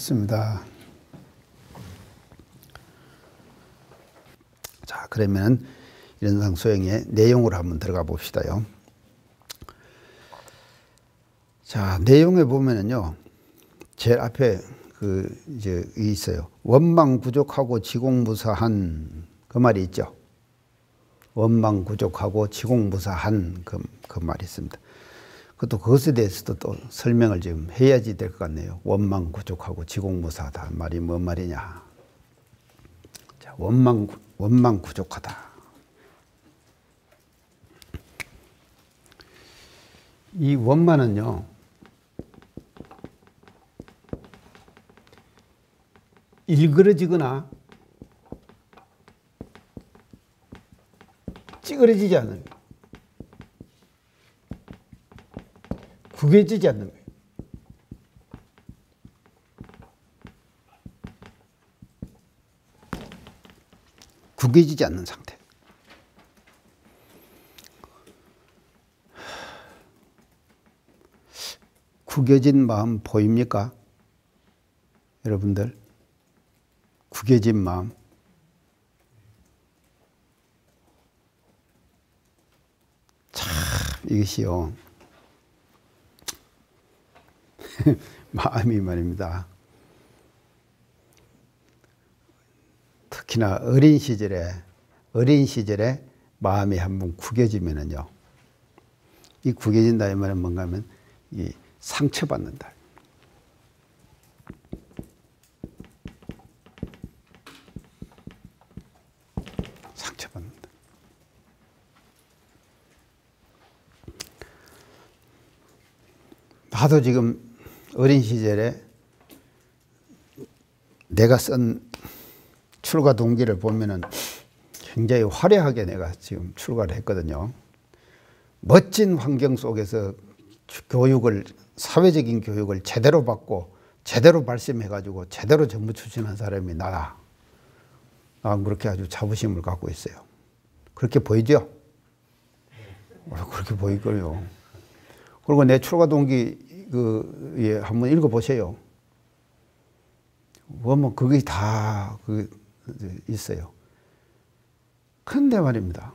좋습니다. 자, 그러면 이런상 소형의 내용으로 한번 들어가 봅시다요. 자, 내용에 보면은요, 제일 앞에 이제 있어요. 원망구족하고 지공무사한 그 말이 있죠. 원망구족하고 지공무사한 그 말이 있습니다. 그것도 그것에 대해서도 또 설명을 좀 해야지 될 것 같네요. 원망구족하고 지공무사하다 말이 뭔 말이냐. 자, 원망구족하다. 이 원만은요, 일그러지거나 찌그러지지 않는 거예요. 구겨지지 않는 거예요. 구겨지지 않는 상태. 구겨진 마음 보입니까? 여러분들? 구겨진 마음. 참 이것이요. 마음이 말입니다. 특히나 어린 시절에 마음이 한번 구겨지면은요. 이 구겨진다 이 말은 뭔가 하면 이 상처받는다. 상처받는다. 나도 지금 어린 시절에 내가 쓴 출가 동기를 보면은 굉장히 화려하게 내가 지금 출가를 했거든요. 멋진 환경 속에서 사회적인 교육을 제대로 받고 제대로 발심해가지고 제대로 전부 추진한 사람이 나다. 난 그렇게 아주 자부심을 갖고 있어요. 그렇게 보이죠? 그렇게 보일 거예요. 그리고 내 출가 동기 예, 한번 읽어보세요. 보면 그게 다 있어요. 그런데 말입니다.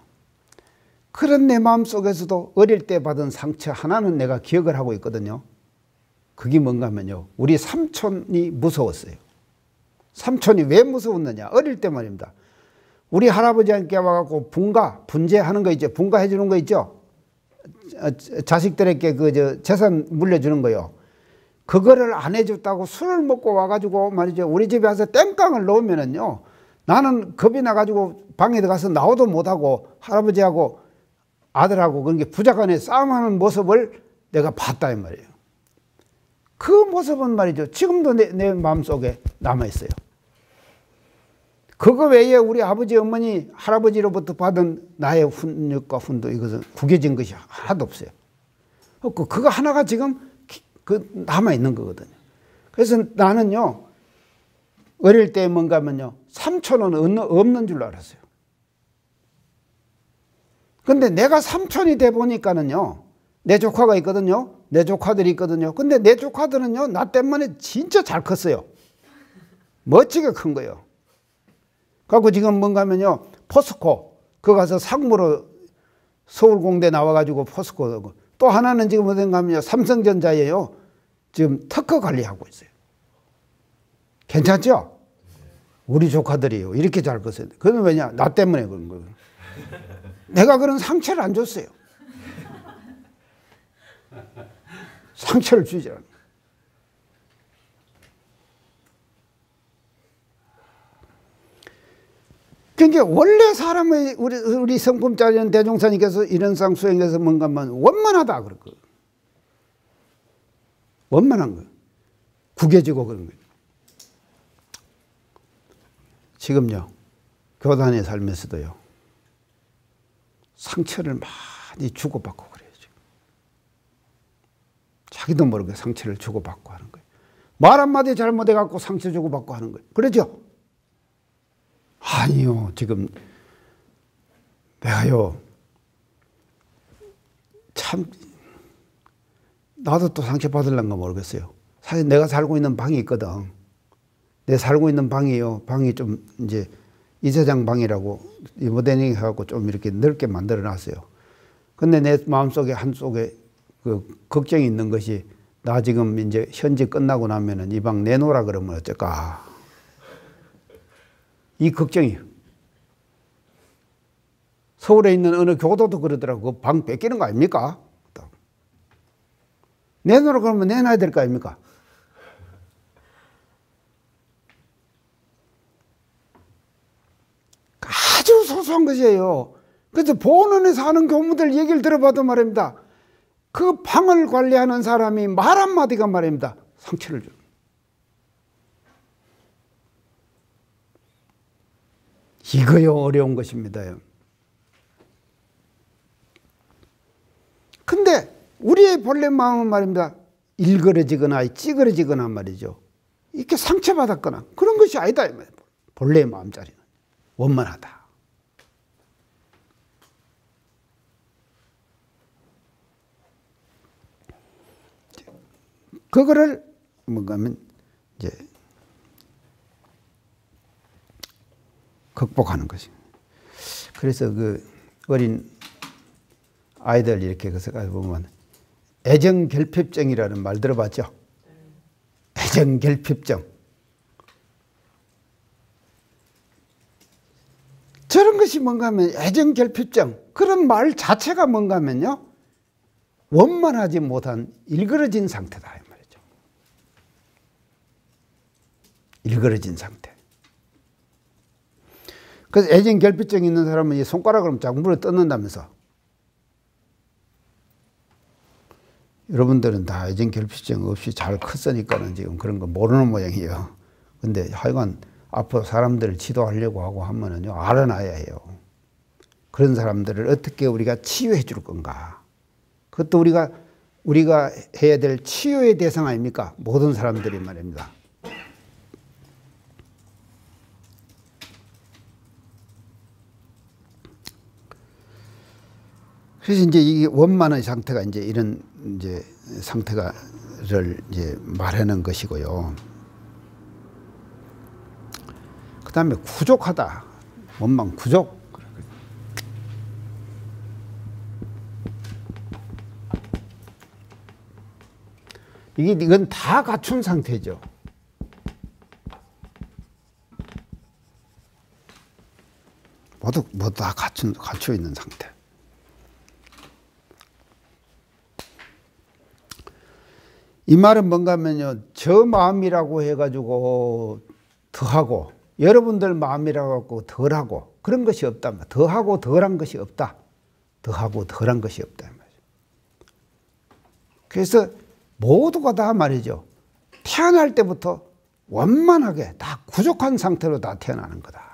그런 내 마음속에서도 어릴 때 받은 상처 하나는 내가 기억을 하고 있거든요. 그게 뭔가 하면요. 우리 삼촌이 무서웠어요. 삼촌이 왜 무서웠느냐. 어릴 때 말입니다. 우리 할아버지한테 와갖고 분재하는 거 있죠. 분가해 주는 거 있죠. 자식들에게 재산 물려주는 거요. 그거를 안 해줬다고 술을 먹고 와가지고 말이죠. 우리 집에 와서 땡깡을 놓으면은요. 나는 겁이 나가지고 방에 들어가서 나오도 못하고 할아버지하고 아들하고 그런 게 부자간에 싸움하는 모습을 내가 봤다 이 말이에요. 그 모습은 말이죠. 지금도 내 마음속에 남아있어요. 그거 외에 우리 아버지, 어머니, 할아버지로부터 받은 나의 훈육과 훈도 이것은 구겨진 것이 하나도 없어요. 그거 하나가 지금 남아있는 거거든요. 그래서 나는요, 어릴 때 뭔가 하면요, 삼촌은 없는 줄로 알았어요. 근데 내가 삼촌이 돼 보니까는요, 내 조카가 있거든요. 내 조카들이 있거든요. 근데 내 조카들은요, 나 때문에 진짜 잘 컸어요. 멋지게 큰 거예요. 그래갖고 지금 뭔가 하면요, 포스코, 그거 가서 상무로 서울공대 나와가지고 포스코, 또 하나는 지금 어딘가 하면요, 삼성전자예요. 지금 특허 관리하고 있어요. 괜찮죠? 우리 조카들이요. 이렇게 잘 컸어요. 그건 왜냐? 나 때문에 그런 거예요. 내가 그런 상처를 안 줬어요. 상처를 주지 않아요. 그러니까 원래 사람의 우리 성품자리는 대종사님께서 이런상 수행에서 뭔가 하면 원만하다 그럴 거예요. 원만한 거예요. 구겨지고 그런 거예요. 지금요, 교단에 살면서도요, 상처를 많이 주고받고 그래요. 지금. 자기도 모르게 상처를 주고받고 하는 거예요. 말 한마디 잘못해갖고 상처 주고받고 하는 거예요. 그러죠? 아니요, 지금 내가요, 참, 나도 또 상처받으려는가 모르겠어요. 사실 내가 살고 있는 방이 있거든. 내 살고 있는 방이요. 방이 좀 이제 이사장 방이라고 모델링 해갖고 좀 이렇게 넓게 만들어 놨어요. 근데 내 마음속에 한쪽에 그 걱정이 있는 것이 나 지금 이제 현지 끝나고 나면은 이 방 내놓으라 그러면 어쩔까. 이 걱정이요. 서울에 있는 어느 교도도 그러더라고. 그 방 뺏기는 거 아닙니까? 내놓으라 그러면 내놔야 될 거 아닙니까? 아주 소소한 것이에요. 그래서 보은원에서 하는 교무들 얘기를 들어봐도 말입니다. 그 방을 관리하는 사람이 말 한마디가 말입니다. 상처를 줍니다. 이거요 어려운 것입니다. 근데 우리의 본래 마음은 말입니다. 일그러지거나 찌그러지거나 말이죠. 이렇게 상처받았거나 그런 것이 아니다. 본래의 마음자리는 원만하다. 그거를 뭔가 하면 이제 극복하는 것이. 그래서 그 어린 아이들 이렇게 그래서 보면 애정결핍증이라는 말 들어봤죠? 애정결핍증. 저런 것이 뭔가 하면 애정결핍증. 그런 말 자체가 뭔가 하면요. 원만하지 못한 일그러진 상태다. 이 말이죠. 일그러진 상태. 그래서 애정결핍증 있는 사람은 이 손가락으로 자꾸 물어 뜯는다면서. 여러분들은 다 애정결핍증 없이 잘 컸으니까는 지금 그런 거 모르는 모양이에요. 근데 하여간 앞으로 사람들을 지도하려고 하고 하면은요, 알아놔야 해요. 그런 사람들을 어떻게 우리가 치유해 줄 건가. 그것도 우리가 해야 될 치유의 대상 아닙니까? 모든 사람들이 말입니다. 그래서 이제 이 원만한 상태가 이제 이런 이제 상태가를 이제 말하는 것이고요. 그 다음에 구족하다. 원만 구족. 이건 다 갖춘 상태죠. 모두 다 갖춰 있는 상태. 이 말은 뭔가 하면요, 저 마음이라고 해가지고 더하고, 여러분들 마음이라고 하고 덜하고, 그런 것이 없다. 더하고 덜한 것이 없다. 더하고 덜한 것이 없다. 그래서 모두가 다 말이죠. 태어날 때부터 원만하게 다 구족한 상태로 다 태어나는 거다.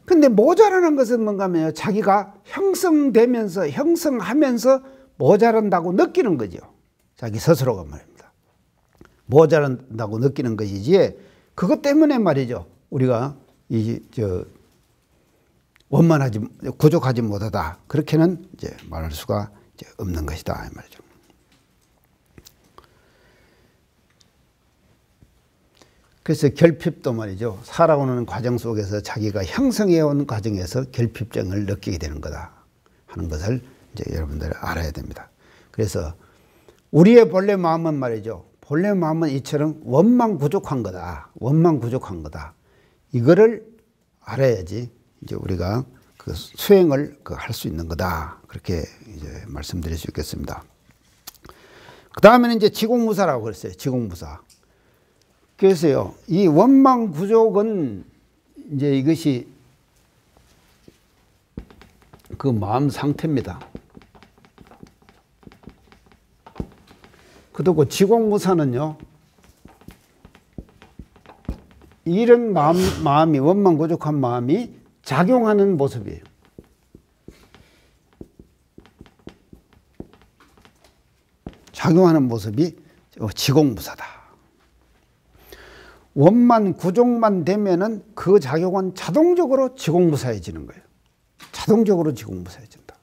근데 모자라는 것은 뭔가 하면요. 자기가 형성하면서 모자란다고 느끼는 거죠. 자기 스스로가 말입니다. 모자란다고 느끼는 것이지, 그것 때문에 말이죠. 우리가 구족하지 못하다. 그렇게는 이제 말할 수가 이제 없는 것이다. 이 말이죠. 그래서 결핍도 말이죠. 살아오는 과정 속에서 자기가 형성해온 과정에서 결핍증을 느끼게 되는 거다 하는 것을 이제 여러분들 알아야 됩니다. 그래서 우리의 본래 마음은 말이죠. 본래 마음은 이처럼 원망구족한 거다. 원망구족한 거다. 이거를 알아야지 이제 우리가 그 수행을 할 수 있는 거다. 그렇게 이제 말씀드릴 수 있겠습니다. 그 다음에는 이제 지공무사라고 그랬어요. 지공무사. 그래서요, 이 원망구족은 이제 이것이 그 마음 상태입니다. 그리고 지공무사는요, 이런 마음이 원망구족한 마음이 작용하는 모습이에요. 작용하는 모습이 지공무사다. 원만 구족만 되면은 그 작용은 자동적으로 지공무사해지는 거예요. 자동적으로 지공무사해진다.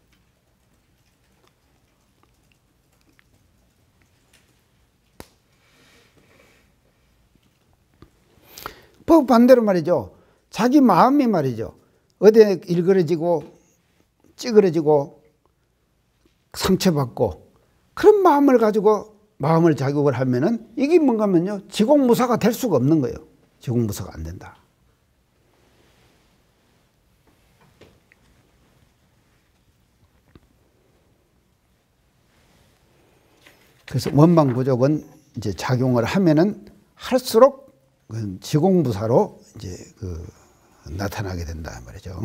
반대로 말이죠. 자기 마음이 말이죠. 어디에 일그러지고 찌그러지고 상처받고 그런 마음을 가지고 마음을 자극을 하면은 이게 뭔가 하면요. 지공무사가 될 수가 없는 거예요. 지공무사가 안 된다. 그래서 원망부족은 이제 작용을 하면은 할수록 지공무사로 이제 나타나게 된다 말이죠.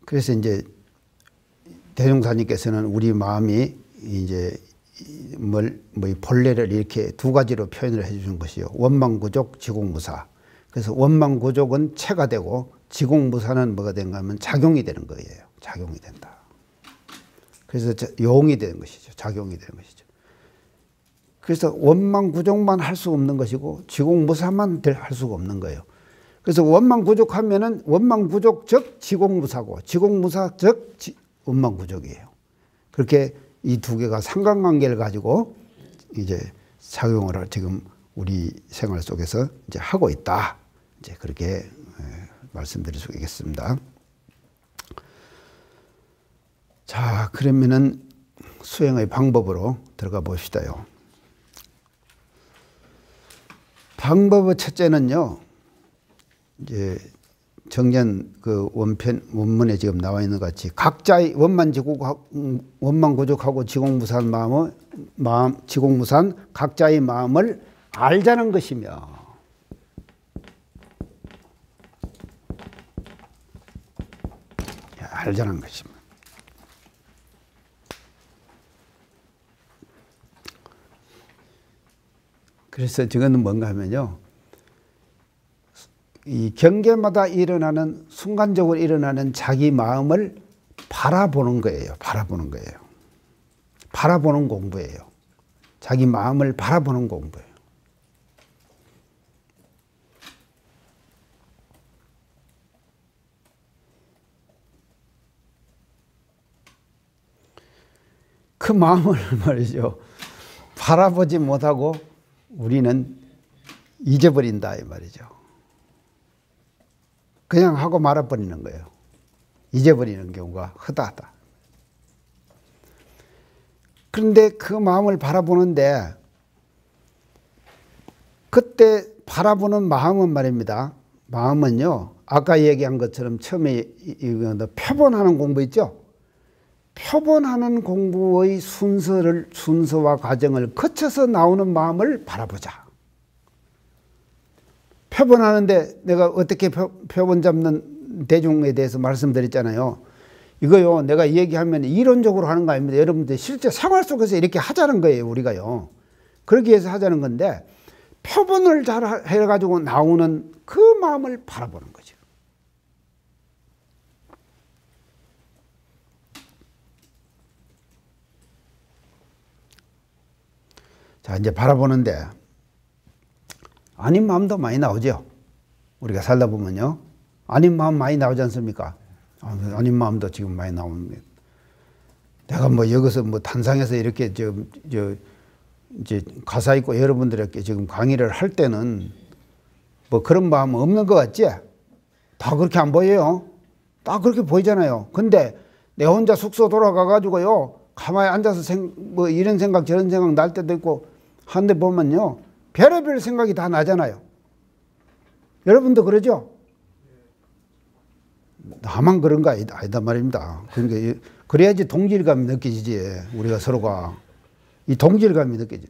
그래서 이제 대종사님께서는 우리 마음이 이제 본래를 이렇게 두 가지로 표현을 해주는 것이요. 원망구족, 지공무사. 그래서 원망구족은 체가 되고 지공무사는 뭐가 된가 하면 작용이 되는 거예요. 작용이 된다. 그래서 용이 되는 것이죠. 작용이 되는 것이죠. 그래서 원망구족만 할 수 없는 것이고 지공무사만 할 수가 없는 거예요. 그래서 원망구족하면은 원망구족 즉 지공무사고 지공무사 즉 원망구족이에요. 그렇게 이 두 개가 상관관계를 가지고 이제 작용을 지금 우리 생활 속에서 이제 하고 있다. 이제 그렇게 말씀드릴 수 있겠습니다. 자, 그러면은 수행의 방법으로 들어가 봅시다요. 방법의 첫째는요. 이제 정년 원문에 지금 나와 있는 것 같이 각자의 원망구족하고 지공무사한 지공무사한 각자의 마음을 알자는 것이며 알자는 것입니다. 그래서 저거는 뭔가 하면요. 이 경계마다 일어나는 순간적으로 일어나는 자기 마음을 바라보는 거예요. 바라보는 거예요. 바라보는 공부예요. 자기 마음을 바라보는 공부예요. 그 마음을 말이죠. 바라보지 못하고 우리는 잊어버린다 이 말이죠. 그냥 하고 말아버리는 거예요. 잊어버리는 경우가 허다하다. 그런데 그 마음을 바라보는데 그때 바라보는 마음은 말입니다. 마음은요. 아까 얘기한 것처럼 처음에 표본하는 공부 있죠. 표본하는 공부의 순서와 과정을 거쳐서 나오는 마음을 바라보자. 표본하는데 내가 어떻게 표본 잡는 대중에 대해서 말씀드렸잖아요. 이거요, 내가 얘기하면 이론적으로 하는 거 아닙니다. 여러분들 실제 생활 속에서 이렇게 하자는 거예요, 우리가요. 그러기 위해서 하자는 건데, 표본을 잘 해가지고 나오는 그 마음을 바라보는 거죠. 자, 이제 바라보는데, 아닌 마음도 많이 나오죠. 우리가 살다 보면요. 아닌 마음 많이 나오지 않습니까? 아닌 마음도 지금 많이 나옵니다. 내가 뭐 여기서 뭐 단상에서 이렇게 이제 가사 있고 여러분들에게 지금 강의를 할 때는 뭐 그런 마음은 없는 것 같지? 다 그렇게 안 보여요. 다 그렇게 보이잖아요. 근데 내 혼자 숙소 돌아가가지고요. 가만히 앉아서 뭐 이런 생각 저런 생각 날 때도 있고 한데 보면요. 별의별 생각이 다 나잖아요. 여러분도 그러죠? 나만 그런가 아니다 말입니다. 그러니까 그래야지 동질감이 느껴지지. 우리가 서로가 이 동질감이 느껴지.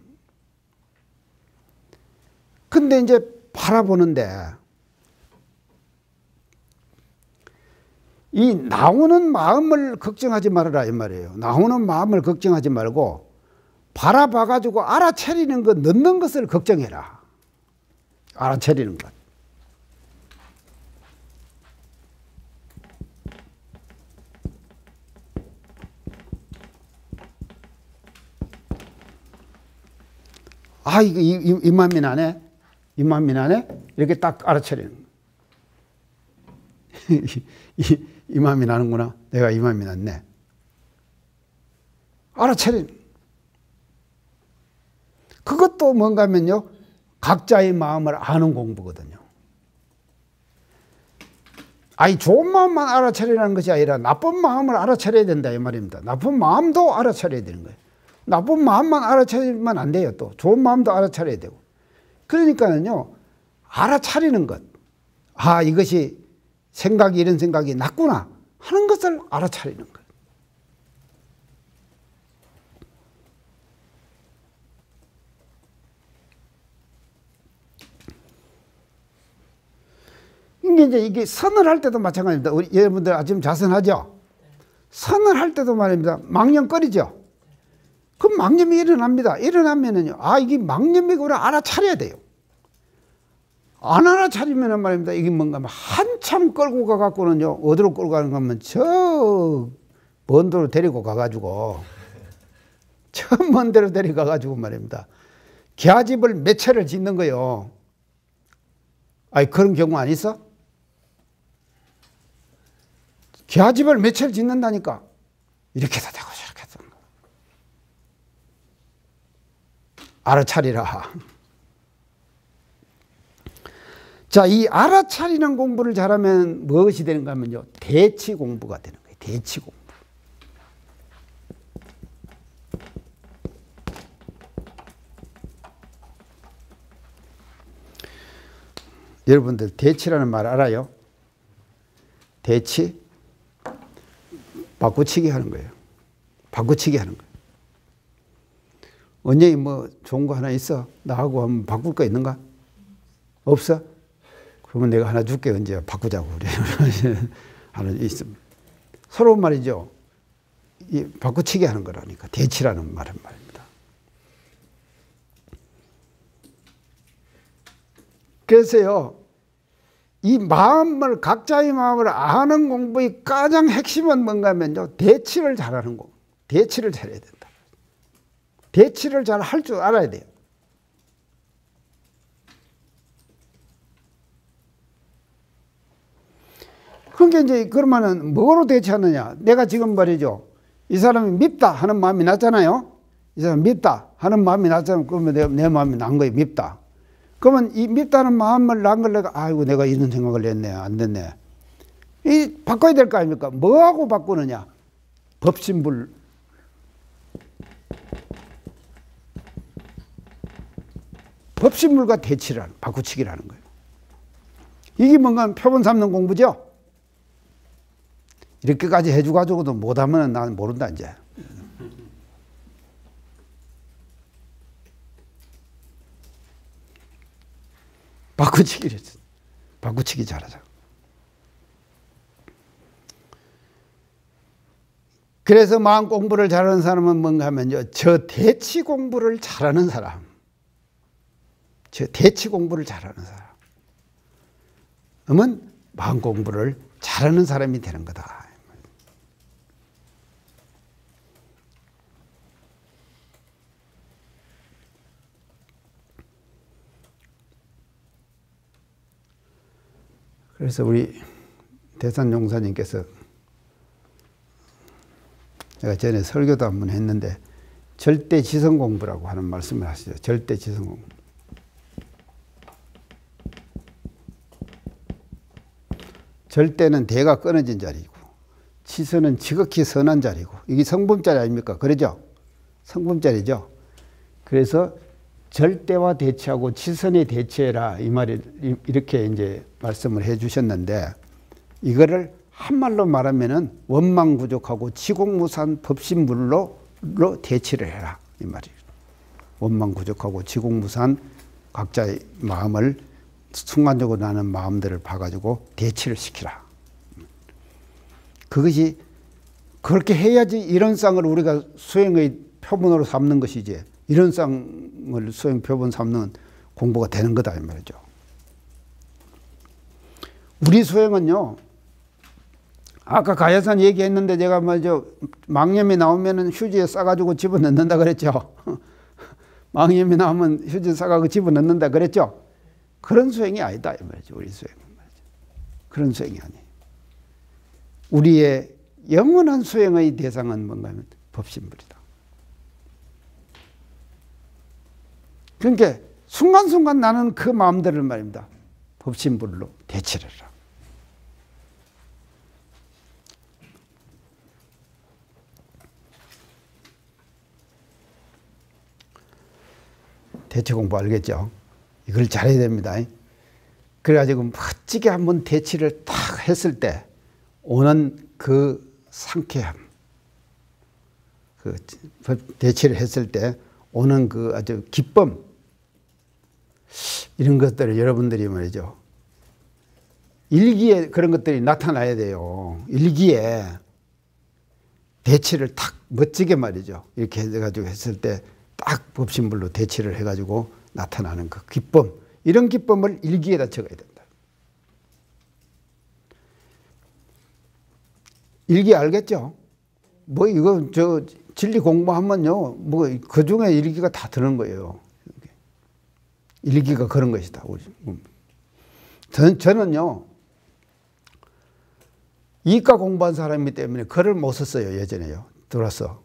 근데 이제 바라보는데 이 나오는 마음을 걱정하지 말아라 이 말이에요. 나오는 마음을 걱정하지 말고 바라봐가지고 알아차리는 것, 넣는 것을 걱정해라. 알아차리는 것. 아, 이거 이 마음이 나네? 이 마음이 나네? 이렇게 딱 알아차리는 이 마음이 나는구나. 내가 이 마음이 났네. 알아차리는. 그것도 뭔가 하면요, 각자의 마음을 아는 공부거든요. 아니, 좋은 마음만 알아차리라는 것이 아니라 나쁜 마음을 알아차려야 된다 이 말입니다. 나쁜 마음도 알아차려야 되는 거예요. 나쁜 마음만 알아차리면 안 돼요. 또 좋은 마음도 알아차려야 되고. 그러니까는요, 알아차리는 것, 아, 이것이 생각이, 이런 생각이 났구나 하는 것을 알아차리는 것. 이게 선을 할 때도 마찬가지입니다. 우리 여러분들 아침 자선하죠? 선을 할 때도 말입니다. 망념거리죠? 그럼 망념이 일어납니다. 일어나면은요, 아, 이게 망념이구나 알아차려야 돼요. 안 알아차리면은 말입니다. 이게 뭔가 한참 끌고 가갖고는요, 어디로 끌고 가는 거면 저 먼 데로 데리고 가가지고, 저 먼 데로 데려가가지고 말입니다. 계집을 몇 채를 짓는 거요. 아니, 그런 경우 안 있어? 계집을 몇 채를 짓는다니까. 이렇게도 되고 저렇게도 되고. 알아차리라. 자, 이 알아차리는 공부를 잘하면 무엇이 되는가 하면요, 대치 공부가 되는 거예요. 대치 공부. 여러분들 대치라는 말 알아요? 대치? 바꾸치기 하는 거예요. 바꾸치기 하는 거예요. 언니 뭐 좋은 거 하나 있어? 나하고 한번 바꿀 거 있는가? 없어? 그러면 내가 하나 줄게. 언제 바꾸자고 그래. 하나 있습니다. 서로 말이죠. 이 바꾸치기 하는 거라니까. 대치라는 말은 말입니다. 그래서요, 이 마음을, 각자의 마음을 아는 공부의 가장 핵심은 뭔가 하면요, 대치를 잘하는 거. 대치를 잘해야 된다. 대치를 잘 할 줄 알아야 돼요. 그러니까 이제 그러면은 뭐로 대치하느냐? 내가 지금 말이죠, 이 사람이 밉다 하는 마음이 났잖아요. 이 사람 밉다 하는 마음이 났잖아요. 그러면 내 마음이 난 거예요. 밉다. 그러면 이 밉다는 마음을 난 걸 내가, 아이고, 내가 이런 생각을 했네. 안 됐네. 이 바꿔야 될 거 아닙니까? 뭐하고 바꾸느냐? 법신불. 법신불과 대치라는, 바꾸치기라는 거예요. 이게 뭔가 표본 삼는 공부죠? 이렇게까지 해줘가지고도 못하면 나는 모른다, 이제. 바꾸치기를 했어. 바꾸치기 잘하자. 그래서 마음 공부를 잘하는 사람은 뭔가 하면요, 저 대치 공부를 잘하는 사람. 저 대치 공부를 잘하는 사람은 마음 공부를 잘하는 사람이 되는 거다. 그래서 우리 대산용사님께서, 제가 전에 설교도 한번 했는데, 절대지성 공부라고 하는 말씀을 하시죠. 절대지성 공부. 절대는 대가 끊어진 자리고, 지선은 지극히 선한 자리고, 이게 성품자리 아닙니까? 그러죠? 성품자리죠. 그래서 절대와 대치하고 지선에 대치해라, 이 말이 이렇게 이제 말씀을 해 주셨는데, 이거를 한말로 말하면은 원망부족하고 지공무산 법신불로 대치를 해라, 이 말이에요. 원망부족하고 지공무산 각자의 마음을, 순간적으로 나는 마음들을 봐가지고 대치를 시키라. 그것이, 그렇게 해야지 이런 쌍을 우리가 수행의 표본으로 삼는 것이지, 이런 쌍을 수행 표본 삼는 공부가 되는 거다, 이 말이죠. 우리 수행은요, 아까 가야산 얘기했는데, 제가 먼저 망념이 나오면은 휴지에 싸가지고 집어넣는다 그랬죠. 망념이 나오면 휴지에 싸가지고 집어넣는다 그랬죠. 그런 수행이 아니다, 이 말이죠. 우리 수행은 말이죠. 그런 수행이 아니에요. 우리의 영원한 수행의 대상은 뭔가 하면 법신불이다. 그러니까 순간순간 나는 그 마음들을 말입니다. 법신불로 대치를 해라. 대치 공부 알겠죠? 이걸 잘해야 됩니다. 그래가지고 멋지게 한번 대치를 딱 했을 때 오는 그 상쾌함, 그 대치를 했을 때 오는 그 아주 기쁨, 이런 것들을 여러분들이 말이죠. 일기에 그런 것들이 나타나야 돼요. 일기에 대치를 탁 멋지게 말이죠. 이렇게 해가지고 했을 때 딱 법신불로 대치를 해가지고 나타나는 그 기쁨, 이런 기쁨을 일기에다 적어야 된다. 일기 알겠죠? 뭐 이거 저 진리 공부하면요, 뭐 그 중에 일기가 다 드는 거예요. 일기가 그런 것이다. 저는요, 이과 공부한 사람이기 때문에 글을 못 썼어요. 예전에요. 들어서.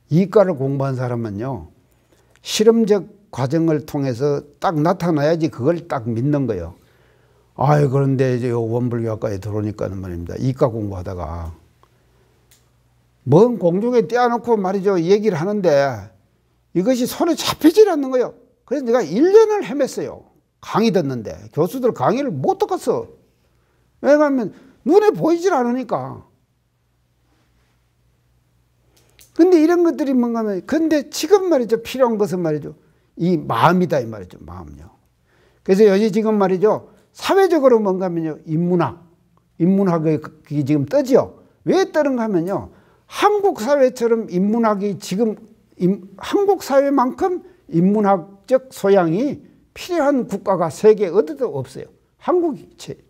이과를 공부한 사람은요, 실험적 과정을 통해서 딱 나타나야지 그걸 딱 믿는 거예요. 아유, 그런데 이제 원불교학과에 들어오니까는 말입니다. 이과 공부하다가 먼 공중에 떼어놓고 말이죠. 얘기를 하는데 이것이 손에 잡히질 않는 거예요. 그래서 내가 1년을 헤맸어요. 강의 듣는데. 교수들 강의를 못 듣겠어. 왜냐하면 눈에 보이질 않으니까. 근데 이런 것들이 뭔가 하면, 근데 지금 말이죠. 필요한 것은 말이죠. 이 마음이다, 이 말이죠. 마음요. 그래서 여기 지금 말이죠. 사회적으로 뭔가 하면요. 인문학이 지금 뜨죠. 왜 뜨는가 하면요. 한국 사회처럼 인문학이 지금, 한국 사회만큼 인문학적 소양이 필요한 국가가 세계에 어디도 없어요. 한국이 제일.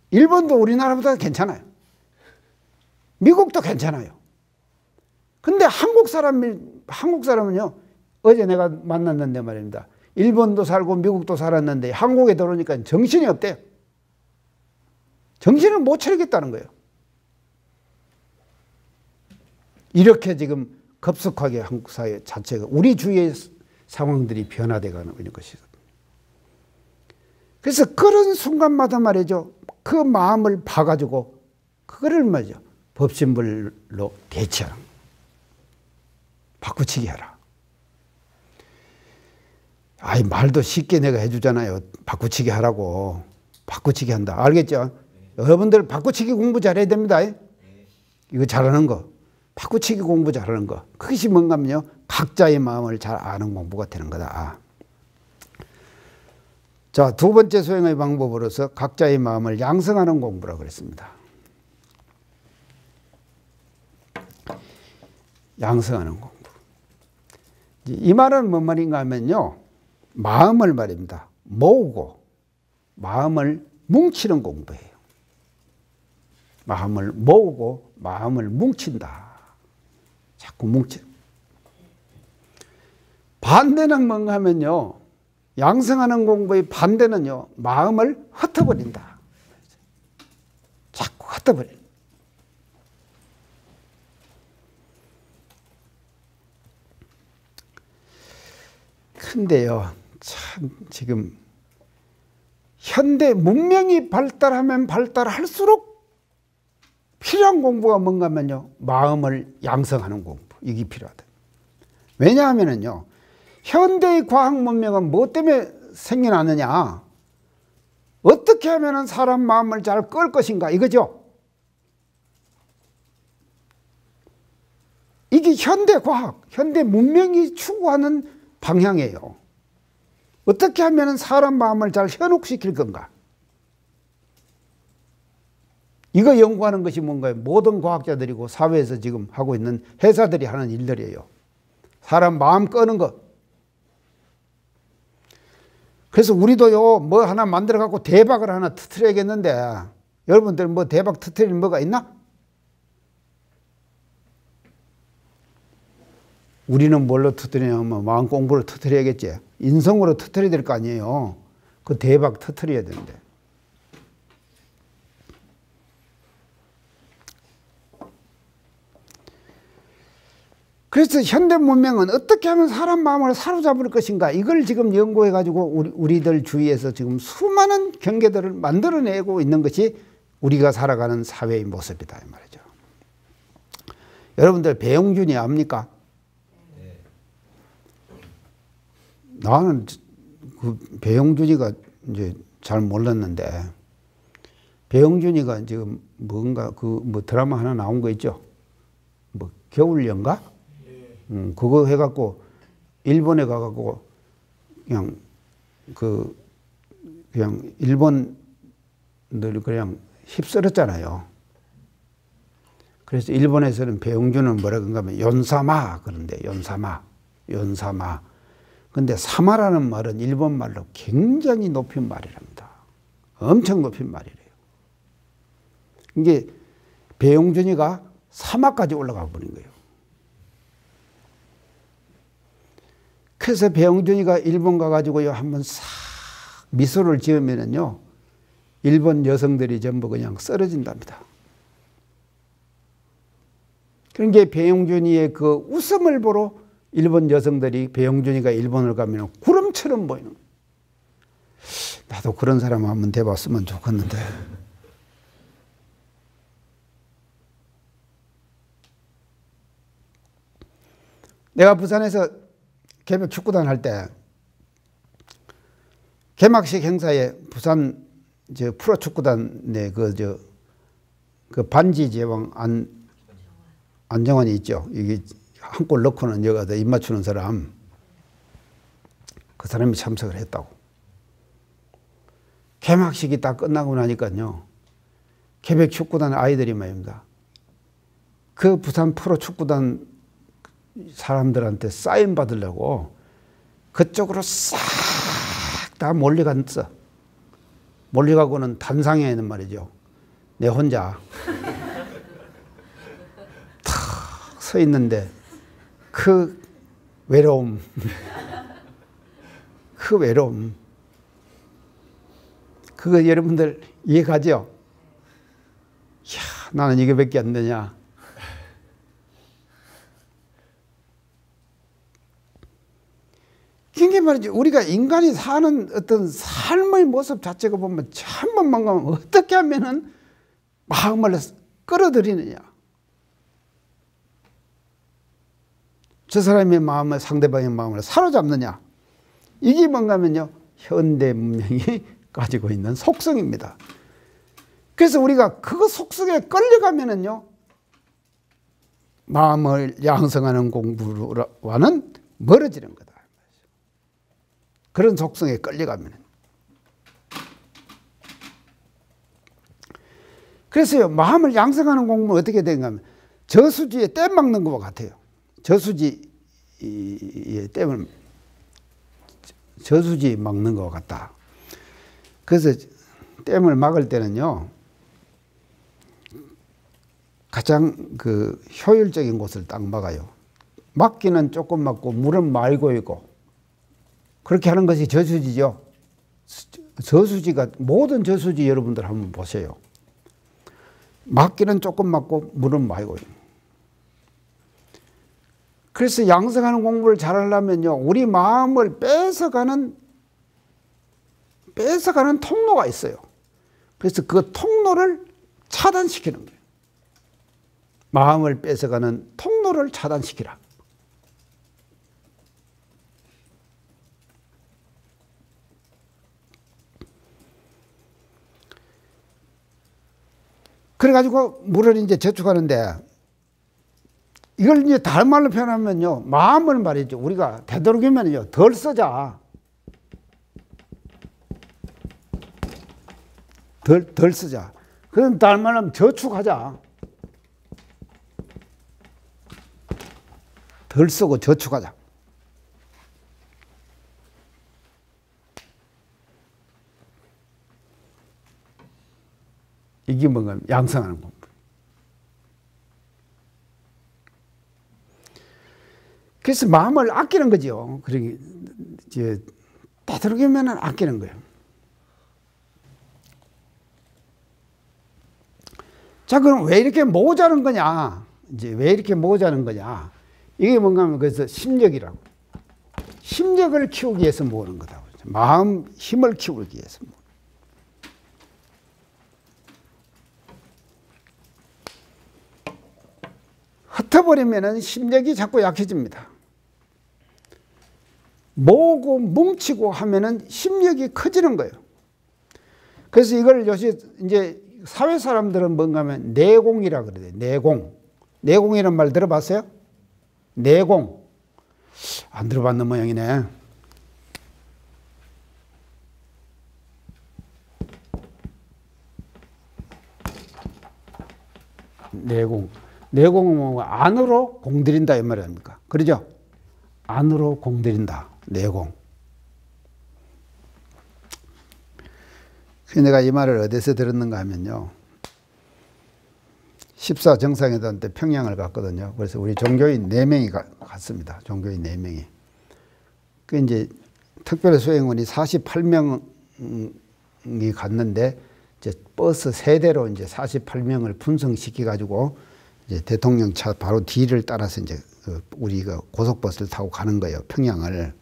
일본도 우리나라보다 괜찮아요. 미국도 괜찮아요. 근데 한국 사람은요, 어제 내가 만났는데 말입니다. 일본도 살고 미국도 살았는데 한국에 들어오니까 정신이 없대요. 정신을 못 차리겠다는 거예요. 이렇게 지금 급속하게 한국 사회 자체가 우리 주위의 상황들이 변화되어 가는 것이거든요. 그래서 그런 순간마다 말이죠. 그 마음을 봐가지고 그거를 말이죠. 법신불로 대치하는 거예요. 바꾸치기 해라. 아이, 말도 쉽게 내가 해주잖아요. 바꾸치기 하라고. 바꾸치기 한다. 알겠죠? 여러분들 바꾸치기 공부 잘해야 됩니다. 이거 잘하는 거. 바꾸치기 공부 잘하는 거. 그것이 뭔가 하면요. 각자의 마음을 잘 아는 공부가 되는 거다. 자, 두 번째 수행의 방법으로서 각자의 마음을 양성하는 공부라고 그랬습니다. 양성하는 공부. 이 말은 뭔 말인가 하면요. 마음을 말입니다. 모으고 마음을 뭉치는 공부예요. 마음을 모으고 마음을 뭉친다. 자꾸 뭉치. 반대는 뭔가 하면요. 양성하는 공부의 반대는요. 마음을 흩어버린다. 자꾸 흩어버린다. 근데요, 참, 지금, 현대 문명이 발달하면 발달할수록 필요한 공부가 뭔가 하면요, 마음을 양성하는 공부. 이게 필요하다. 왜냐하면요, 현대의 과학 문명은 뭐 때문에 생겨나느냐? 어떻게 하면 사람 마음을 잘 끌 것인가? 이거죠. 이게 현대 과학, 현대 문명이 추구하는 방향이에요. 어떻게 하면 사람 마음을 잘 현혹시킬 건가? 이거 연구하는 것이 뭔가요? 모든 과학자들이고 사회에서 지금 하고 있는 회사들이 하는 일들이에요. 사람 마음 끄는 것. 그래서 우리도요, 뭐 하나 만들어 갖고 대박을 하나 터뜨려야겠는데, 여러분들 뭐 대박 터뜨릴 뭐가 있나? 우리는 뭘로 터뜨리냐면 마음 공부를 터뜨려야겠지. 인성으로 터뜨려야 될 거 아니에요. 그 대박 터뜨려야 되는데. 그래서 현대 문명은 어떻게 하면 사람 마음을 사로잡을 것인가, 이걸 지금 연구해 가지고 우리들 주위에서 지금 수많은 경계들을 만들어내고 있는 것이 우리가 살아가는 사회의 모습이다 이 말이죠. 여러분들 배용준이 압니까? 나는 그 배용준이가 이제 잘 몰랐는데, 배용준이가 지금 뭔가 그 뭐 드라마 하나 나온 거 있죠? 뭐 겨울연가? 그거 해갖고 일본에 가갖고 그냥 일본들 그냥 휩쓸었잖아요. 그래서 일본에서는 배용준은 뭐라 그런가 하면 연사마 그런데, 연사마. 근데 사마라는 말은 일본 말로 굉장히 높인 말이랍니다. 엄청 높인 말이래요. 이게 배용준이가 사마까지 올라가 버린 거예요. 그래서 배용준이가 일본 가가지고요, 한번 싹 미소를 지으면은요, 일본 여성들이 전부 그냥 쓰러진답니다. 그러니까 배용준이의 그 웃음을 보러 일본 여성들이 배용준이가 일본을 가면 구름처럼 보이는 거예요. 나도 그런 사람 한번 돼봤으면 좋겠는데. 내가 부산에서 개벽 축구단 할 때 개막식 행사에 부산 프로 축구단의 그 반지 제왕 안정환이 있죠. 이게 한 골 넣고는 여기다 입 맞추는 사람, 그 사람이 참석을 했다고. 개막식이 딱 끝나고 나니까요, 개벽 축구단 아이들이 말입니다. 그 부산 프로 축구단 사람들한테 사인 받으려고 그쪽으로 싹 다 몰려갔어. 몰려가고는 단상에는 말이죠, 내 혼자 탁 서 있는데 그 외로움, 그거 여러분들 이해가죠? 이야, 나는 이거밖에 안 되냐. 이게 말이죠, 우리가 인간이 사는 어떤 삶의 모습 자체가 보면 참만 망가면 어떻게 하면은 마음을 끌어들이느냐. 저 사람의 마음을, 상대방의 마음을 사로잡느냐. 이게 뭔가면요, 현대 문명이 가지고 있는 속성입니다. 그래서 우리가 그 속성에 끌려가면은요, 마음을 양성하는 공부와는 멀어지는 거다. 그런 속성에 끌려가면. 그래서요, 마음을 양성하는 공부는 어떻게 되는가 하면 저수지에 댐 막는 것과 같아요. 저수지에 저수지 막는 것 같다. 그래서 댐을 막을 때는요, 가장 그 효율적인 곳을 딱 막아요. 막기는 조금 막고 물은 말고 있고, 그렇게 하는 것이 저수지죠. 저수지가, 모든 저수지 여러분들 한번 보세요. 막기는 조금 막고 물은 말고. 그래서 양성하는 공부를 잘하려면요, 우리 마음을 뺏어가는 통로가 있어요. 그래서 그 통로를 차단시키는 거예요. 마음을 뺏어가는 통로를 차단시키라. 그래가지고 물을 이제 저축하는데, 이걸 이제 다른 말로 표현하면요, 마음을 말이죠, 우리가 되도록이면요, 덜 쓰자. 덜 쓰자. 그럼 다른 말로 하면 저축하자. 덜 쓰고 저축하자. 이게 뭔가 양성하는 공부. 그래서 마음을 아끼는 거죠. 그러기 이제 되도록이면 아끼는 거예요. 자, 그럼 왜 이렇게 모자란 거냐? 이제 왜 이렇게 모자란 거냐? 이게 뭔가 하면 그래서 심력이라고. 심력을 키우기 위해서 모으는 거다. 마음 힘을 키우기 위해서. 흩어버리면 심력이 자꾸 약해집니다. 모으고 뭉치고 하면은 심력이 커지는 거예요. 그래서 이걸 요새 이제 사회 사람들은 뭔가 하면 내공이라 그래요. 내공. 내공이라는 말 들어봤어요? 내공. 안 들어봤는 모양이네. 내공. 내공은 뭐 안으로 공들인다 이 말 아닙니까? 그러죠? 안으로 공들인다. 내공. 내가 이 말을 어디서 들었는가 하면요. 14정상회담 때 평양을 갔거든요. 그래서 우리 종교인 4명이 갔습니다. 종교인 4명이. 그 이제 특별 수행원이 48명이 갔는데 이제 버스 3대로 이제 48명을 분성시켜 가지고 이제 대통령 차 바로 뒤를 따라서 이제 우리 그 고속버스를 타고 가는 거예요. 평양을.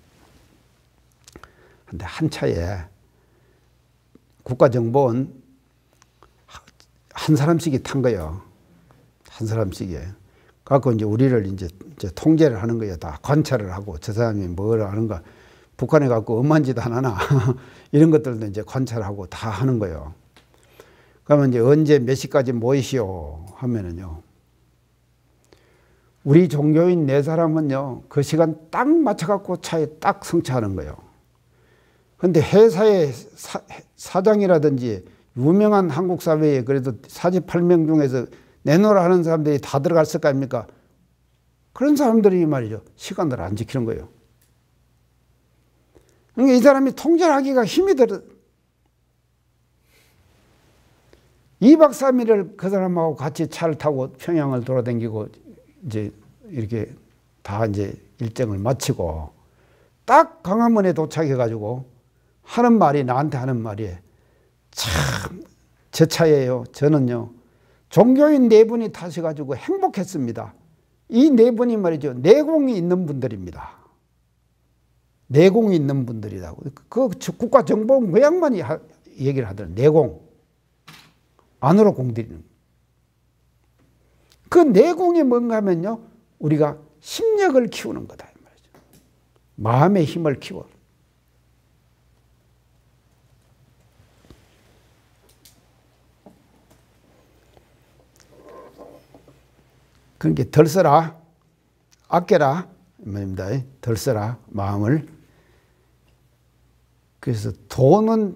근데 한 차에 국가정보원 한 사람씩이 탄 거예요. 한 사람씩이. 갖고 이제 우리를 이제 통제를 하는 거예요. 다 관찰을 하고 저 사람이 뭘 하는가. 북한에 갖고 엄한 짓 안 하나. 이런 것들도 이제 관찰하고 다 하는 거예요. 그러면 이제 언제 몇 시까지 모이시오 하면은요. 우리 종교인 4사람은요. 그 시간 딱 맞춰갖고 차에 딱 승차하는 거예요. 근데 회사의 사장이라든지 유명한 한국 사회에 그래도 48명 중에서 내놓으라 하는 사람들이 다 들어갔을 거 아닙니까? 그런 사람들이 말이죠. 시간을 안 지키는 거예요. 그러니까 이 사람이 통제하기가 힘이 들어. 2박 3일을 그 사람하고 같이 차를 타고 평양을 돌아다니고 이제 이렇게 다 이제 일정을 마치고 딱 광화문에 도착해가지고 하는 말이 나한테 하는 말이 참 제 차예요. 저는요. 종교인 4분이 타셔가지고 행복했습니다. 이 4분이 말이죠. 내공이 있는 분들입니다. 내공이 있는 분들이라고. 그 국가정보원 그 양반이 얘기를 하더라고요. 내공. 안으로 공들이는. 그 내공이 뭔가 하면요. 우리가 심력을 키우는 거다. 이 말이죠. 마음의 힘을 키워. 그러니까 덜 써라, 아껴라 이 말입니다. 덜 써라 마음을. 그래서 돈은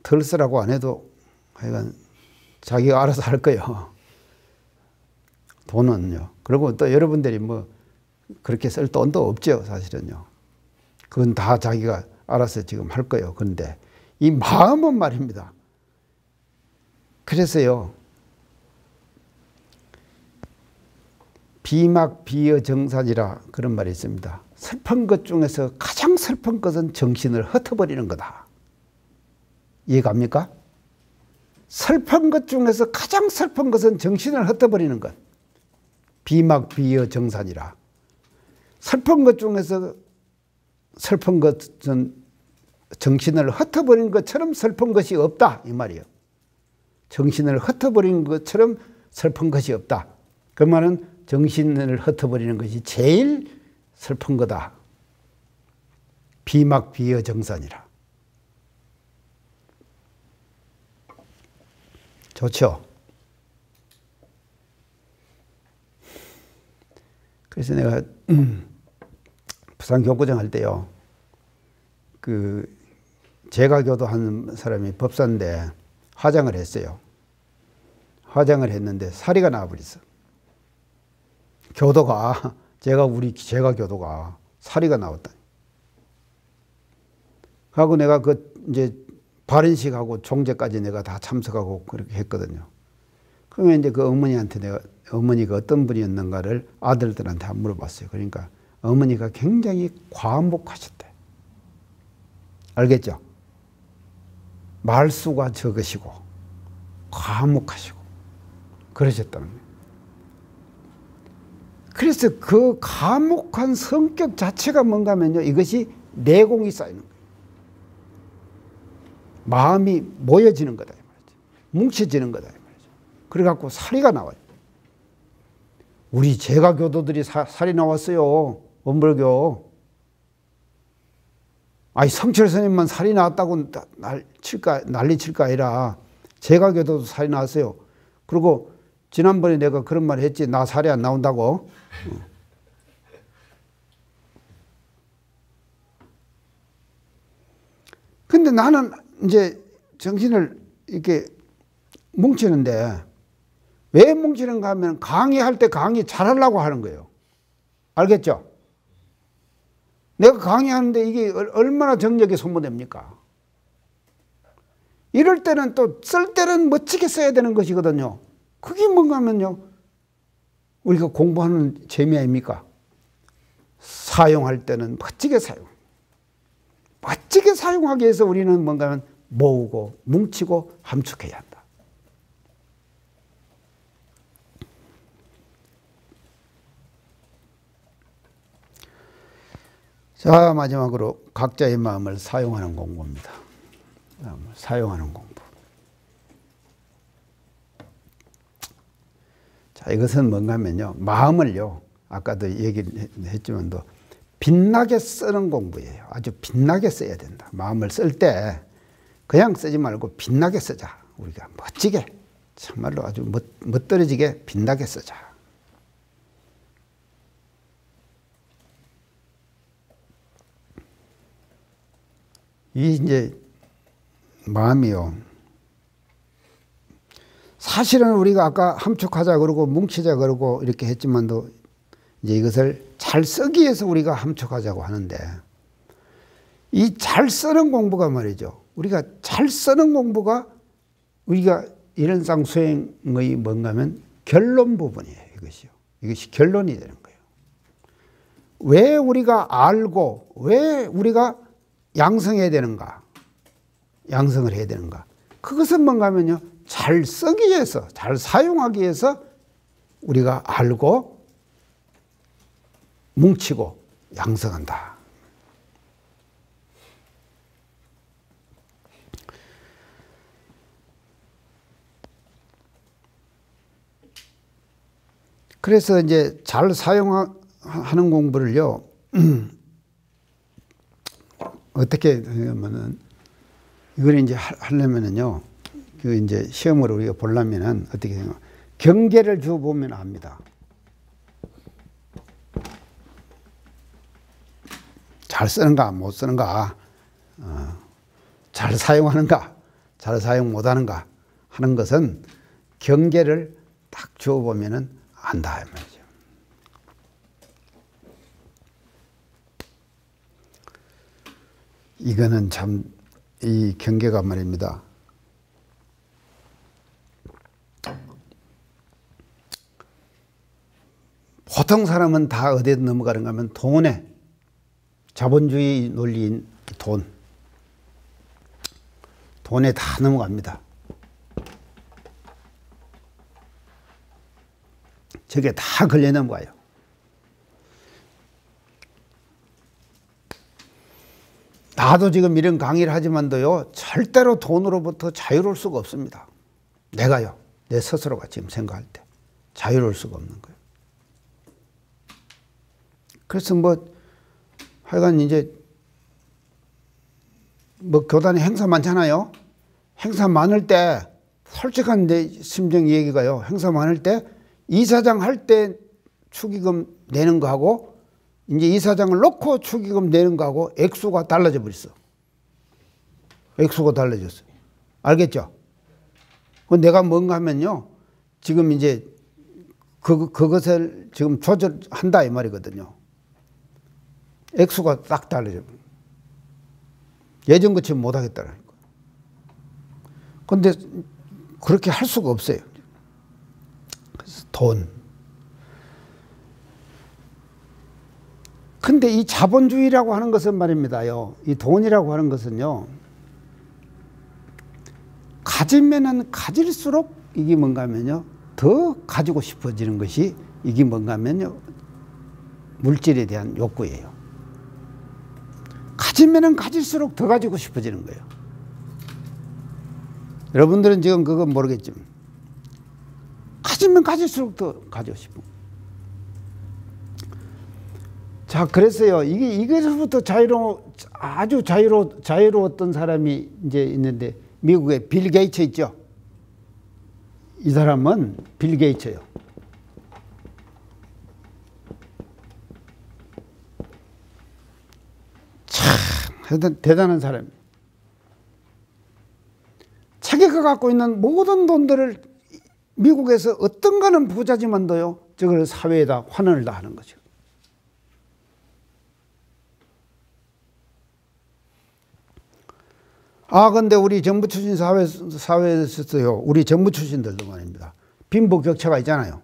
덜 쓰라고 안 해도 하여간 자기가 알아서 할 거예요. 돈은요. 그리고 또 여러분들이 뭐 그렇게 쓸 돈도 없죠, 사실은요. 그건 다 자기가 알아서 지금 할 거예요. 그런데 이 마음은 말입니다. 그래서요. 비막비어정산이라 그런 말이 있습니다. 슬픈 것 중에서 가장 슬픈 것은 정신을 흩어버리는 거다. 이해갑니까? 슬픈 것 중에서 가장 슬픈 것은 정신을 흩어버리는 것. 비막비어정산이라. 슬픈 것 중에서 슬픈 것은 정신을 흩어버리는 것처럼 슬픈 것이 없다. 이 말이에요. 정신을 흩어버리는 것처럼 슬픈 것이 없다. 그 말은 정신을 흩어버리는 것이 제일 슬픈 거다. 비막비어정산이라. 좋죠? 그래서 내가 부산 교구장 할 때요. 그 제가교도 하는 사람이 법사인데 화장을 했어요. 화장을 했는데 사리가 나와버렸어. 교도가 제가 교도가 사리가 나왔다니. 하고 내가 그 이제 발인식하고 종제까지 내가 다 참석하고 그렇게 했거든요. 그러면 이제 그 어머니한테 내가 어머니가 어떤 분이었는가를 아들들한테 한번 물어봤어요. 그러니까 어머니가 굉장히 과묵하셨대. 알겠죠? 말수가 적으시고 과묵하시고 그러셨다는 거예요. 그래서 그 과묵한 성격 자체가 뭔가 하면요, 이것이 내공이 쌓이는 거예요. 마음이 모여지는 거다 이 말이죠. 뭉쳐지는 거다 이 말이죠. 그래갖고 살이가 나와요. 우리 제가 교도들이 살이 나왔어요. 원불교. 아니 성철 스님만 살이 나왔다고 난리 칠까 아니라 제가 교도도 살이 나왔어요. 그리고 지난번에 내가 그런 말 했지. 나 살이 안 나온다고. 근데 나는 이제 정신을 이렇게 뭉치는데 왜 뭉치는가 하면 강의할 때 강의 잘하려고 하는 거예요. 알겠죠? 내가 강의하는데 이게 얼마나 정력이 소모됩니까? 이럴 때는 또 쓸 때는 멋지게 써야 되는 것이거든요. 그게 뭔가 하면요, 우리가 공부하는 재미 아닙니까? 사용할 때는 멋지게 사용. 멋지게 사용하기 위해서 우리는 뭔가 하면 모으고 뭉치고 함축해야 한다. 자, 마지막으로 각자의 마음을 사용하는 공부입니다. 사용하는 공부. 자, 이것은 뭔가 하면요, 마음을요, 아까도 얘기를 했지만도 빛나게 쓰는 공부예요. 아주 빛나게 써야 된다. 마음을 쓸 때 그냥 쓰지 말고 빛나게 쓰자. 우리가 멋지게, 정말로 아주 멋들어지게 빛나게 쓰자. 이 이제 마음이요. 사실은 우리가 아까 함축하자 그러고 뭉치자 그러고 이렇게 했지만도 이제 이것을 잘 쓰기 위해서 우리가 함축하자고 하는데, 이 잘 쓰는 공부가 말이죠. 우리가 잘 쓰는 공부가 우리가 일원상 수행의 뭔가 하면 결론 부분이에요. 이것이요. 이것이 결론이 되는 거예요. 왜 우리가 알고 왜 우리가 양성해야 되는가? 양성을 해야 되는가? 그것은 뭔가 하면요, 잘 쓰기 위해서, 잘 사용하기 위해서 우리가 알고 뭉치고 양성한다. 그래서 이제 잘 사용하는 공부를요, 어떻게 하면은, 이걸 이제 하려면은요, 그 이제 시험으로 우리가 보려면은 어떻게 해요? 경계를 줘보면 압니다. 잘 쓰는가, 못 쓰는가, 잘 사용하는가, 잘 사용 못 하는가 하는 것은 경계를 딱 줘보면은 안다, 이 말이죠. 이거는 참, 이 경계가 말입니다. 보통 사람은 다 어디에 넘어가는가 하면 돈에, 자본주의 논리인 돈에 다 넘어갑니다. 저게 다 걸려 넘어가요. 나도 지금 이런 강의를 하지만도요, 절대로 돈으로부터 자유로울 수가 없습니다. 내가요, 내 스스로가 지금 생각할 때 자유로울 수가 없는 거예요. 그래서 하여간 이제 교단에 행사 많잖아요. 행사 많을 때, 솔직한 내 심정 얘기가요, 행사 많을 때 이사장 할 때 축의금 내는 거하고 이제 이사장을 놓고 축의금 내는 거하고 액수가 달라져 버렸어. 액수가 달라졌어요. 알겠죠? 내가 뭔가 하면요, 지금 이제 그것을 지금 조절한다 이 말이거든요. 액수가 딱 달라져. 예전 것처럼 못 하겠다는 거. 근데 그렇게 할 수가 없어요. 그래서 돈. 근데 이 자본주의라고 하는 것은 말입니다요, 이 돈이라고 하는 것은요, 가지면은 가질수록 이게 뭔가 하면요, 더 가지고 싶어지는 것이, 이게 뭔가 하면요, 물질에 대한 욕구예요. 가지면은 가질수록 더 가지고 싶어지는 거예요. 여러분들은 지금 그건 모르겠지만 가지면 가질수록 더 가지고 싶은 거예요. 자, 그래서요, 이게서부터 아주 자유로웠던 사람이 이제 있는데, 미국의 빌 게이츠 있죠? 이 사람은 빌 게이츠예요. 참, 대단한 사람이에요. 자기가 갖고 있는 모든 돈들을 미국에서 어떤 가는 부자지만도요, 저걸 사회에다 환원을 다 하는 거죠. 근데 우리 정부 출신 사회에서요, 우리 정부 출신들도 말입니다. 빈부격차가 있잖아요.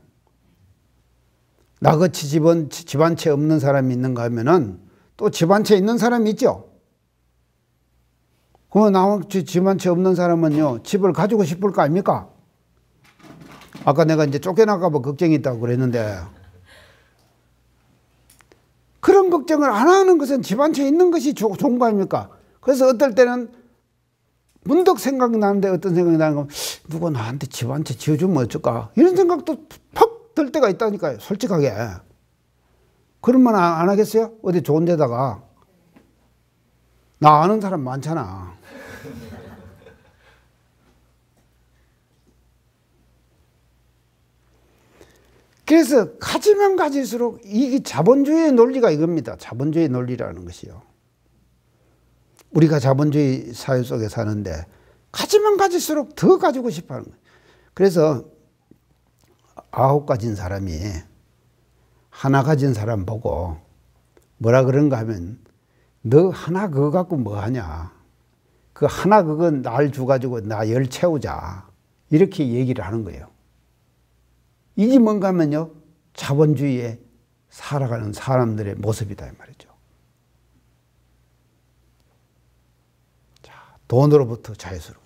나같이 집 한 채 없는 사람이 있는가 하면은 또 집 한 채 있는 사람이 있죠. 그 나같이 집 한 채 없는 사람은요, 집을 가지고 싶을 거 아닙니까? 아까 내가 이제 쫓겨나갈까 봐 걱정이 있다고 그랬는데, 그런 걱정을 안 하는 것은 집 한 채 있는 것이 좋은 거 아닙니까? 그래서 어떨 때는 문득 생각이 나는데, 어떤 생각이 나는 건, 누가 나한테 집 한 채 지어주면 어쩔까? 이런 생각도 퍽 들 때가 있다니까요, 솔직하게. 그러면 안 하겠어요? 어디 좋은 데다가. 나 아는 사람 많잖아. 그래서 가지면 가질수록 이게 자본주의의 논리가 이겁니다. 자본주의 논리라는 것이요. 우리가 자본주의 사회 속에 사는데 가지면 가질수록 더 가지고 싶어 하는 거예요. 그래서 9 가진 사람이 하나 가진 사람 보고 뭐라 그런가 하면, 너 하나 그거 갖고 뭐 하냐. 그 하나 그거 날 줘가지고 나 10 채우자. 이렇게 얘기를 하는 거예요. 이게 뭔가 하면요, 자본주의에 살아가는 사람들의 모습이다 이 말이죠. 자, 돈으로부터 자유스러운.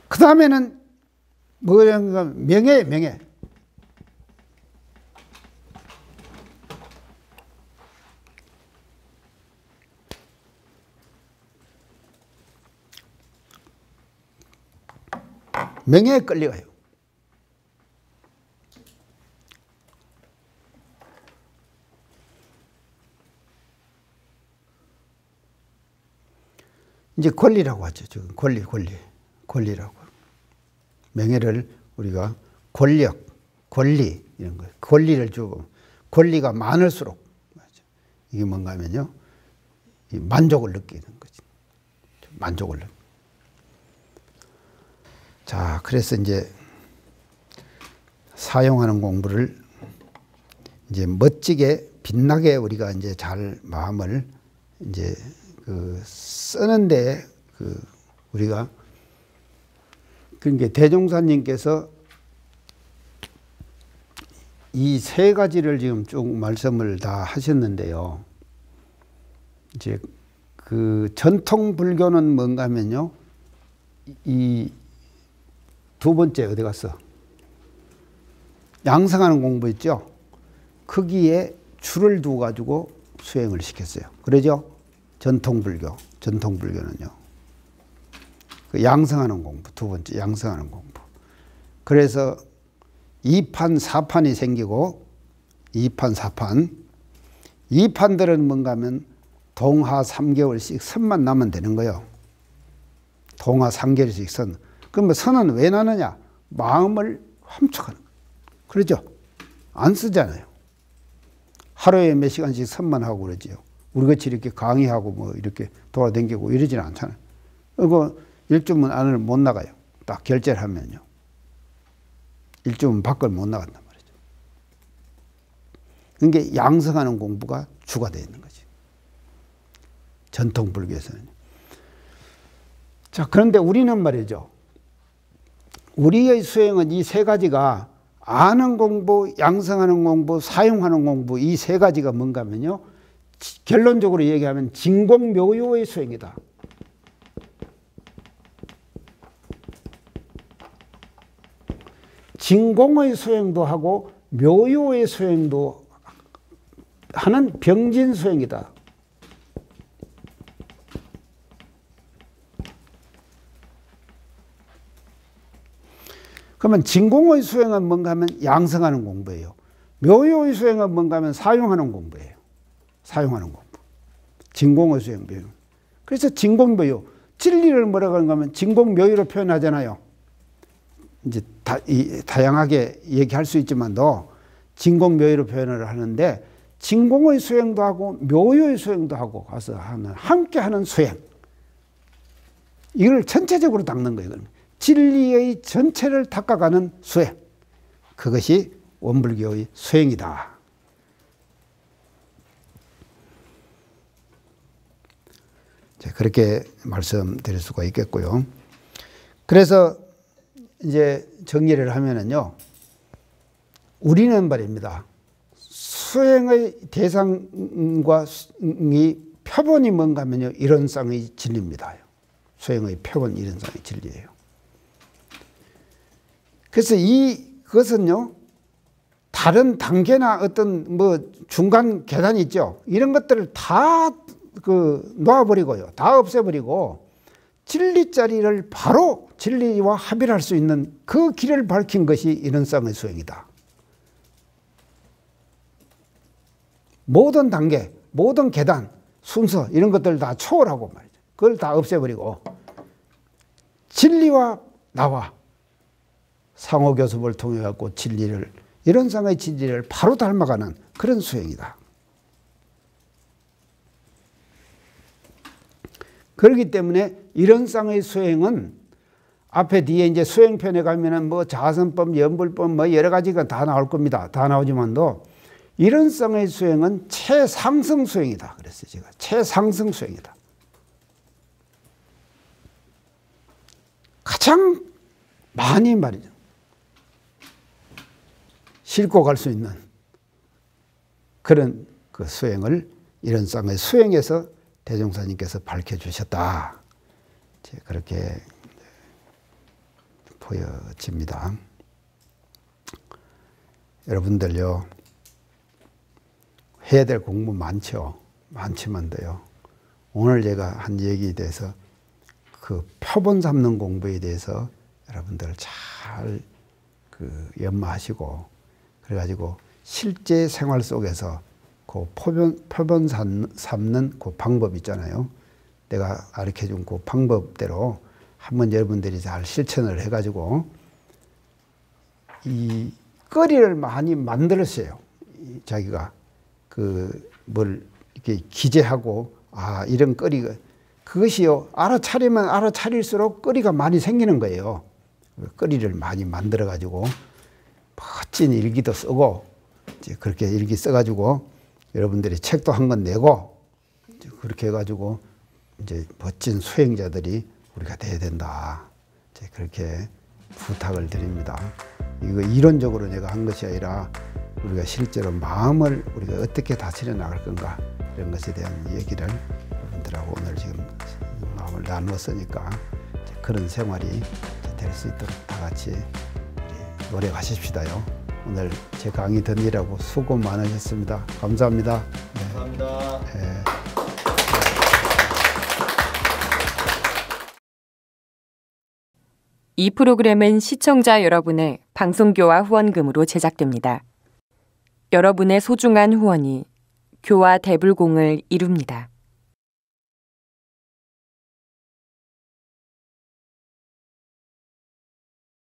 그 다음에는 뭐냐면 명예. 명예에 끌려가요. 이제 권리라고 하죠. 지금 권리라고. 명예를 우리가 권력, 권리 이런 거, 권리를 주고, 권리가 많을수록 이게 뭔가 하면요, 만족을 느끼는 거지. 만족을 느끼는. 자, 그래서 이제 사용하는 공부를 이제 멋지게 빛나게 우리가 이제 잘 마음을 이제 쓰는데 우리가 그러니까 대종사님께서 이 3가지를 지금 쭉 말씀을 다 하셨는데요. 이제 전통 불교는 뭔가 하면요, 이 2번째 어디 갔어? 양성하는 공부 있죠? 거기에 줄을 두어 가지고 수행을 시켰어요. 그러죠? 전통 불교는요. 그 양성하는 공부, 2번째 양성하는 공부. 그래서 2판, 4판이 생기고, 2판, 4판. 2판들은 뭔가 하면 동하 3개월씩 선만 나면 되는 거예요. 동하 3개월씩 선. 그럼 선은 왜 나느냐? 마음을 함축하는 거예요. 그러죠? 안 쓰잖아요. 하루에 몇 시간씩 선만 하고 그러지요. 우리같이 이렇게 강의하고 뭐 이렇게 돌아다니고 이러지는 않잖아요. 그리고 일주문 안을 못 나가요. 딱 결제를 하면요. 일주문 밖을 못 나간단 말이죠. 그러니까 양성하는 공부가 주가 되어 있는 거지. 전통 불교에서는. 자, 그런데 우리는 말이죠. 우리의 수행은 이 3가지가 아는 공부, 양성하는 공부, 사용하는 공부, 이 3가지가 뭔가 하면요, 결론적으로 얘기하면 진공묘요의 수행이다. 진공의 수행도 하고 묘요의 수행도 하는 병진 수행이다. 그러면 진공의 수행은 뭔가 하면 양성하는 공부예요. 묘요의 수행은 뭔가 하면 사용하는 공부예요. 사용하는 공부. 진공의 수행, 묘요. 그래서 진공묘요. 진리를 뭐라고 하는가 하면 진공묘요로 표현하잖아요. 이제 다양하게 얘기할 수 있지만도 진공묘요로 표현을 하는데 진공의 수행도 하고 묘요의 수행도 하고 가서 하는 함께 하는 수행. 이걸 전체적으로 닦는 거예요. 진리의 전체를 닦아가는 수행. 그것이 원불교의 수행이다. 그렇게 말씀드릴 수가 있겠고요. 그래서 이제 정리를 하면은요, 우리는 말입니다. 수행의 대상과 이 표본이 뭔가 하면요, 이론상의 진리입니다. 수행의 표본, 이론상의 진리예요. 그래서 이것은요, 다른 단계나 어떤 뭐 중간 계단이 있죠. 이런 것들을 다 놓아버리고요. 다 없애버리고 진리 자리를 바로 진리와 합일할 수 있는 그 길을 밝힌 것이 이론상의 수행이다. 모든 단계, 모든 계단, 순서 이런 것들 다 초월하고 말이죠. 그걸 다 없애버리고 진리와 나와 상호교섭을 통해 갖고 진리를, 이론상의 진리를 바로 닮아가는 그런 수행이다. 그렇기 때문에 이론상의 수행은 앞에 뒤에 이제 수행편에 가면은 뭐 자선법, 연불법 뭐 여러 가지가 다 나올 겁니다. 다 나오지만도 이론상의 수행은 최상승 수행이다. 그랬어요. 제가 최상승 수행이다. 가장 많이 말이죠. 싣고 갈 수 있는 그런 그 수행을 이론상의 수행에서 대종사님께서 밝혀주셨다. 그렇게 보여집니다. 여러분들요, 해야 될 공부 많죠. 많지만도요, 오늘 제가 한 얘기에 대해서 그 표본 잡는 공부에 대해서 여러분들 잘 연마하시고, 그래가지고 실제 생활 속에서 그 표본 삼는 그 방법 있잖아요. 내가 가르쳐준 그 방법대로 한번 여러분들이 잘 실천을 해가지고 이 거리를 많이 만들었어요. 자기가 뭘 이렇게 기재하고, 이런 거리가, 그것이요, 알아차리면 알아차릴수록 거리가 많이 생기는 거예요. 거리를 많이 만들어가지고 멋진 일기도 쓰고, 이제 그렇게 일기 써가지고 여러분들이 책도 한 권 내고, 그렇게 해가지고 이제 멋진 수행자들이 우리가 돼야 된다. 이제 그렇게 부탁을 드립니다. 이거 이론적으로 내가 한 것이 아니라 우리가 실제로 마음을 우리가 어떻게 다스려 나갈 건가, 이런 것에 대한 얘기를 여러분들하고 오늘 지금 마음을 나누었으니까 그런 생활이 될 수 있도록 다 같이 노력하십시다요. 오늘 제 강의 듣느라고 수고 많으셨습니다. 감사합니다. 감사합니다. 네. 이 프로그램은 시청자 여러분의 방송교화 후원금으로 제작됩니다. 여러분의 소중한 후원이 교화 대불공을 이룹니다.